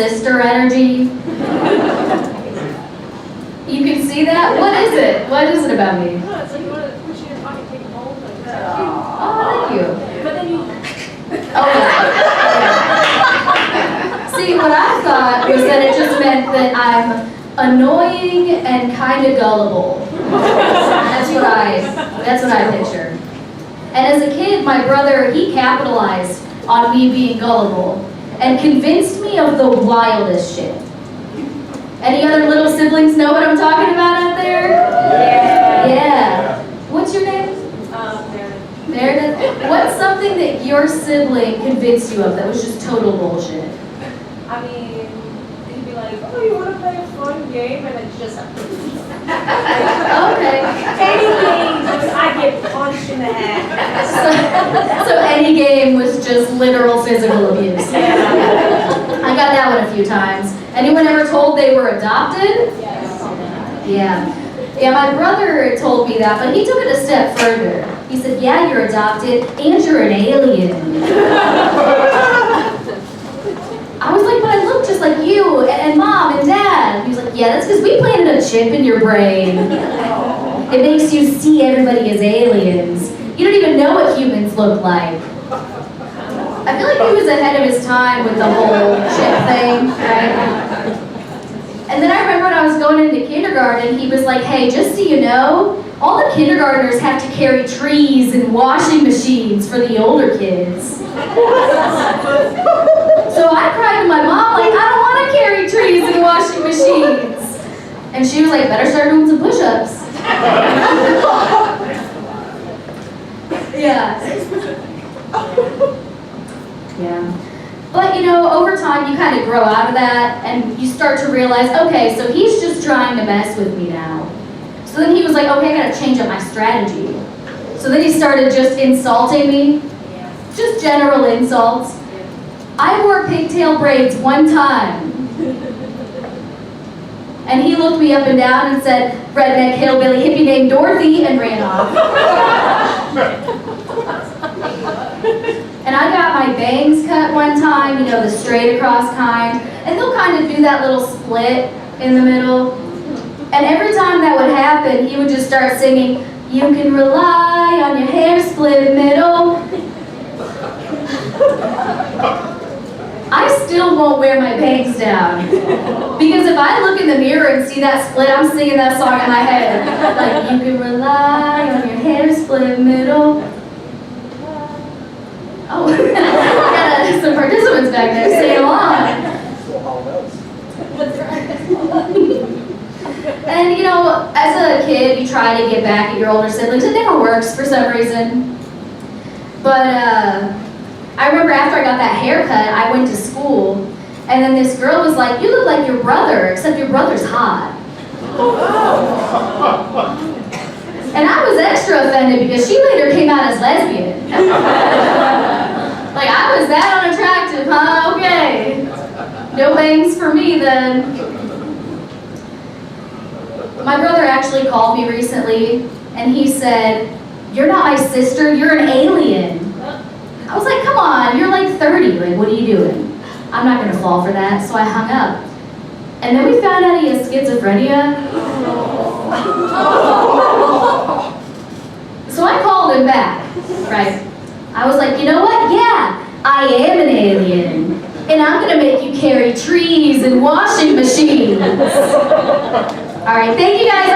sister energy. You can see that? What is it? What is it about me? No, it's like you want to push in your pocket and take it home. Like, Oh, thank you. but then you... Oh, yeah. See, what I thought was that it just meant that I'm annoying and kind of gullible. That's what I pictured. And as a kid, my brother, he capitalized on me being gullible and convinced me of the wildest shit. Any other little siblings know what I'm talking about out there? Yeah. What's your name? Meredith. Meredith. What's something that your sibling convinced you of that was just total bullshit? I mean, he'd be like, oh, you want to play a fun game? And it's just... Okay. Any game, I get punched in the head. So any game was just literal physical abuse. Yeah. I got that one a few times. Anyone ever told they were adopted? Yes. Yeah. Yeah, my brother told me that, but he took it a step further. He said, yeah, you're adopted, and you're an alien. I was like, but I look just like you, and mom, and dad. He was like, yeah, that's because we planted a chip in your brain. It makes you see everybody as aliens. You don't even know what humans look like. I feel like he was ahead of his time with the whole chip thing, right? And then I remember when I was going into kindergarten, he was like, hey, just so you know, all the kindergartners have to carry trees and washing machines for the older kids. So I cried to my mom, like, I don't want to carry trees and washing machines. And she was like, better start doing some push-ups. Yeah. Yeah. But, you know, over time, you kind of grow out of that, and you start to realize, okay, so he's just trying to mess with me now. So then he was like, okay, I gotta change up my strategy. So then he started just insulting me. Just general insults. I wore pigtail braids one time. And he looked me up and down and said, redneck hillbilly hippie named Dorothy, and ran off. And I got my bangs cut one time, you know, the straight across kind. And they'll kind of do that little split in the middle. And every time that would happen, he would just start singing, you can rely on your hair split middle. I still won't wear my bangs down. Because if I look in the mirror and see that split, I'm singing that song in my head. Like, you can rely on your hair split middle. Oh, we got some participants back there singing along. And you know, as a kid, you try to get back at your older siblings. It never works for some reason. But I remember after I got that haircut, I went to school, and then this girl was like, you look like your brother, except your brother's hot. And I was extra offended because she later came out as lesbian. Like, I was that unattractive, huh? Okay. No bangs for me then. My brother actually called me recently, and he said, you're not my sister, you're an alien. I was like, come on, you're like 30, like, what are you doing? I'm not gonna fall for that, so I hung up. And then we found out he has schizophrenia. So I called him back, right? I was like, you know what? Yeah, I am an alien. And I'm gonna make you carry trees and washing machines. All right, thank you guys.